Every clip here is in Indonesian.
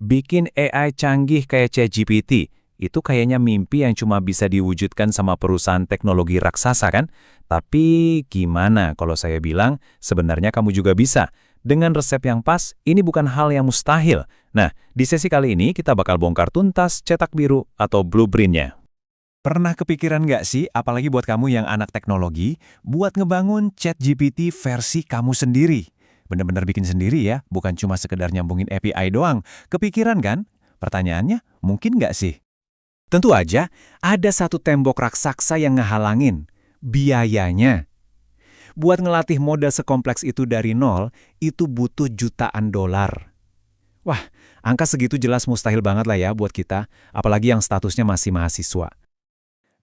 Bikin AI canggih kayak ChatGPT, itu kayaknya mimpi yang cuma bisa diwujudkan sama perusahaan teknologi raksasa kan? Tapi gimana kalau saya bilang, sebenarnya kamu juga bisa. Dengan resep yang pas, ini bukan hal yang mustahil. Nah, di sesi kali ini kita bakal bongkar tuntas cetak biru atau blueprint-nya. Pernah kepikiran nggak sih, apalagi buat kamu yang anak teknologi, buat ngebangun ChatGPT versi kamu sendiri? Bener-bener bikin sendiri ya, bukan cuma sekedar nyambungin API doang. Kepikiran kan? Pertanyaannya, mungkin nggak sih? Tentu aja, ada satu tembok raksasa yang ngehalangin. Biayanya. Buat ngelatih model sekompleks itu dari nol, itu butuh jutaan dolar. Wah, angka segitu jelas mustahil banget lah ya buat kita, apalagi yang statusnya masih mahasiswa.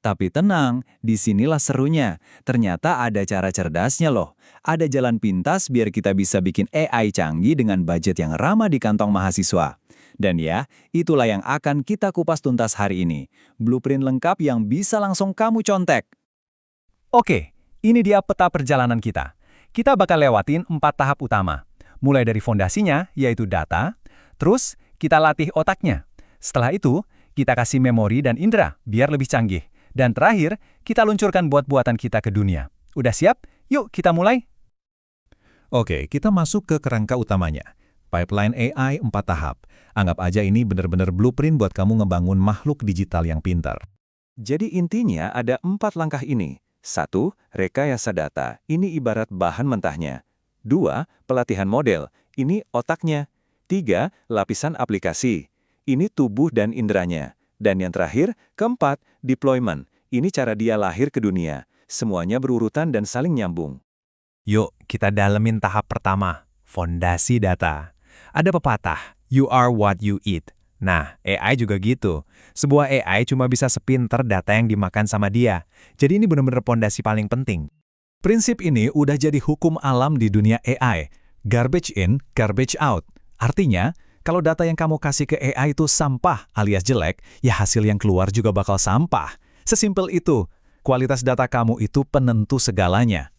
Tapi tenang, disinilah serunya. Ternyata ada cara cerdasnya loh. Ada jalan pintas biar kita bisa bikin AI canggih dengan budget yang ramah di kantong mahasiswa. Dan ya, itulah yang akan kita kupas tuntas hari ini. Blueprint lengkap yang bisa langsung kamu contek. Oke, ini dia peta perjalanan kita. Kita bakal lewatin 4 tahap utama. Mulai dari fondasinya, yaitu data. Terus, kita latih otaknya. Setelah itu, kita kasih memori dan indera biar lebih canggih. Dan terakhir, kita luncurkan buat-buatan kita ke dunia. Udah siap? Yuk kita mulai. Oke, kita masuk ke kerangka utamanya. Pipeline AI 4 tahap. Anggap aja ini benar-benar blueprint buat kamu ngebangun makhluk digital yang pintar. Jadi intinya ada 4 langkah ini. 1. Rekayasa data. Ini ibarat bahan mentahnya. 2. Pelatihan model. Ini otaknya. 3. Lapisan aplikasi. Ini tubuh dan inderanya. Dan yang terakhir, keempat, deployment. Ini cara dia lahir ke dunia. Semuanya berurutan dan saling nyambung. Yuk, kita dalemin tahap pertama, fondasi data. Ada pepatah, you are what you eat. Nah, AI juga gitu. Sebuah AI cuma bisa sepinter data yang dimakan sama dia. Jadi ini benar-benar fondasi paling penting. Prinsip ini udah jadi hukum alam di dunia AI. Garbage in, garbage out. Artinya, kalau data yang kamu kasih ke AI itu sampah alias jelek, ya hasil yang keluar juga bakal sampah. Sesimpel itu, kualitas data kamu itu penentu segalanya.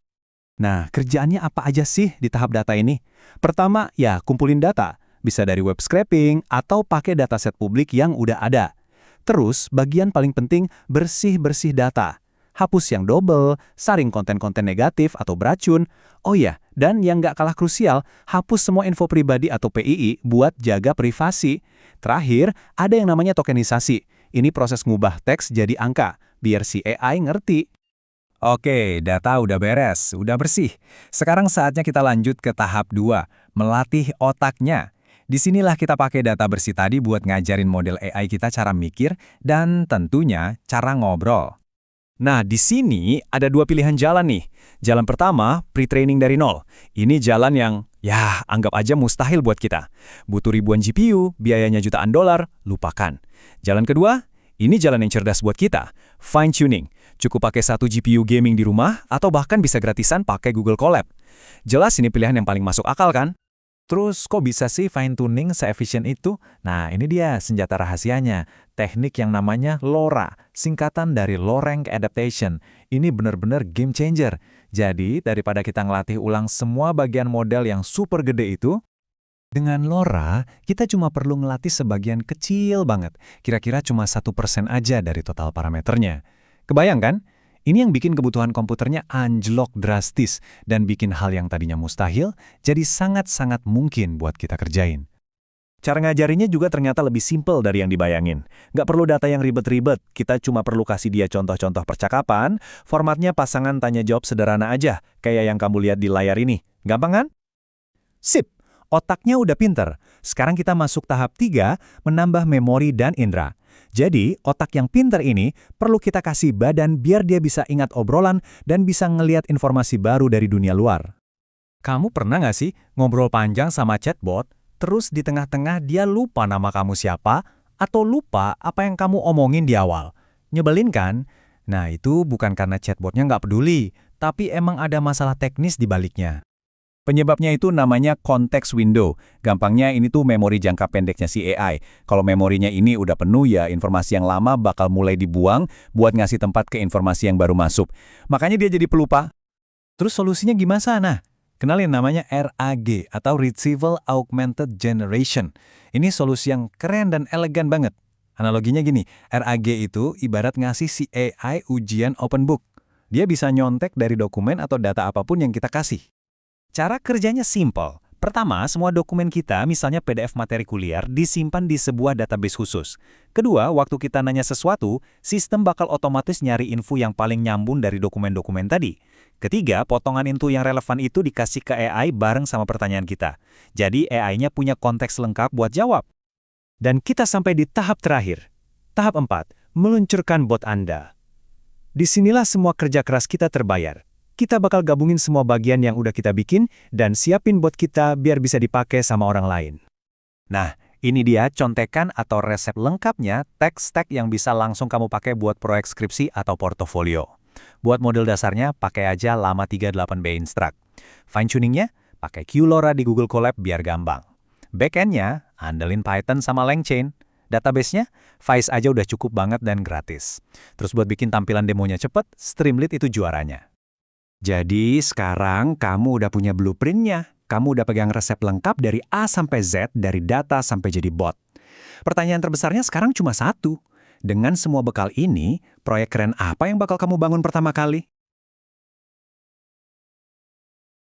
Nah, kerjaannya apa aja sih di tahap data ini? Pertama, ya kumpulin data. Bisa dari web scraping atau pakai dataset publik yang udah ada. Terus, bagian paling penting, bersih-bersih data. Hapus yang double, saring konten-konten negatif atau beracun. Oh ya, dan yang nggak kalah krusial, hapus semua info pribadi atau PII buat jaga privasi. Terakhir, ada yang namanya tokenisasi. Ini proses ngubah teks jadi angka, biar si AI ngerti. Oke, data udah beres, udah bersih. Sekarang saatnya kita lanjut ke tahap 2, melatih otaknya. Disinilah kita pakai data bersih tadi buat ngajarin model AI kita cara mikir dan tentunya cara ngobrol. Nah, di sini ada 2 pilihan jalan nih. Jalan pertama, pre-training dari nol. Ini jalan yang, ya, anggap aja mustahil buat kita. Butuh ribuan GPU, biayanya jutaan dolar, lupakan. Jalan kedua, ini jalan yang cerdas buat kita. Fine-tuning. Cukup pakai 1 GPU gaming di rumah, atau bahkan bisa gratisan pakai Google Colab. Jelas ini pilihan yang paling masuk akal kan? Terus kok bisa sih fine-tuning se-efisien itu? Nah, ini dia senjata rahasianya. Teknik yang namanya LoRA, singkatan dari Low Rank Adaptation. Ini benar-benar game changer. Jadi, daripada kita ngelatih ulang semua bagian model yang super gede itu, dengan LoRA, kita cuma perlu ngelatih sebagian kecil banget. Kira-kira cuma 1% aja dari total parameternya. Kebayang kan? Ini yang bikin kebutuhan komputernya anjlok drastis dan bikin hal yang tadinya mustahil jadi sangat-sangat mungkin buat kita kerjain. Cara ngajarinnya juga ternyata lebih simpel dari yang dibayangin. Nggak perlu data yang ribet-ribet, kita cuma perlu kasih dia contoh-contoh percakapan, formatnya pasangan tanya-jawab sederhana aja, kayak yang kamu lihat di layar ini. Gampang kan? Sip, otaknya udah pinter. Sekarang kita masuk tahap 3, menambah memori dan indera. Jadi, otak yang pinter ini perlu kita kasih badan biar dia bisa ingat obrolan dan bisa ngelihat informasi baru dari dunia luar. Kamu pernah nggak sih ngobrol panjang sama chatbot, terus di tengah-tengah dia lupa nama kamu siapa, atau lupa apa yang kamu omongin di awal? Nyebelin kan? Nah, itu bukan karena chatbotnya nggak peduli, tapi emang ada masalah teknis di baliknya. Penyebabnya itu namanya context window. Gampangnya ini tuh memori jangka pendeknya si AI. Kalau memorinya ini udah penuh ya informasi yang lama bakal mulai dibuang buat ngasih tempat ke informasi yang baru masuk. Makanya dia jadi pelupa. Terus solusinya gimana? Nah, Kenalin namanya RAG atau Retrieval Augmented Generation. Ini solusi yang keren dan elegan banget. Analoginya gini, RAG itu ibarat ngasih si AI ujian open book. Dia bisa nyontek dari dokumen atau data apapun yang kita kasih. Cara kerjanya simple. Pertama, semua dokumen kita, misalnya PDF materi kuliah, disimpan di sebuah database khusus. Kedua, waktu kita nanya sesuatu, sistem bakal otomatis nyari info yang paling nyambung dari dokumen-dokumen tadi. Ketiga, potongan info yang relevan itu dikasih ke AI bareng sama pertanyaan kita. Jadi AI-nya punya konteks lengkap buat jawab. Dan kita sampai di tahap terakhir. Tahap 4, meluncurkan bot Anda. Disinilah semua kerja keras kita terbayar. Kita bakal gabungin semua bagian yang udah kita bikin dan siapin bot kita biar bisa dipakai sama orang lain. Nah, ini dia contekan atau resep lengkapnya tech stack yang bisa langsung kamu pakai buat proyek skripsi atau portofolio. Buat model dasarnya, pakai aja Llama 38b Instruct. Fine-tuningnya, pakai QLoRa di Google Colab biar gampang. Backend-nya, andelin Python sama LangChain. Database-nya, Vice aja udah cukup banget dan gratis. Terus buat bikin tampilan demonya cepet, Streamlit itu juaranya. Jadi sekarang kamu udah punya blueprint-nya. Kamu udah pegang resep lengkap dari A sampai Z, dari data sampai jadi bot. Pertanyaan terbesarnya sekarang cuma satu. Dengan semua bekal ini, proyek keren apa yang bakal kamu bangun pertama kali?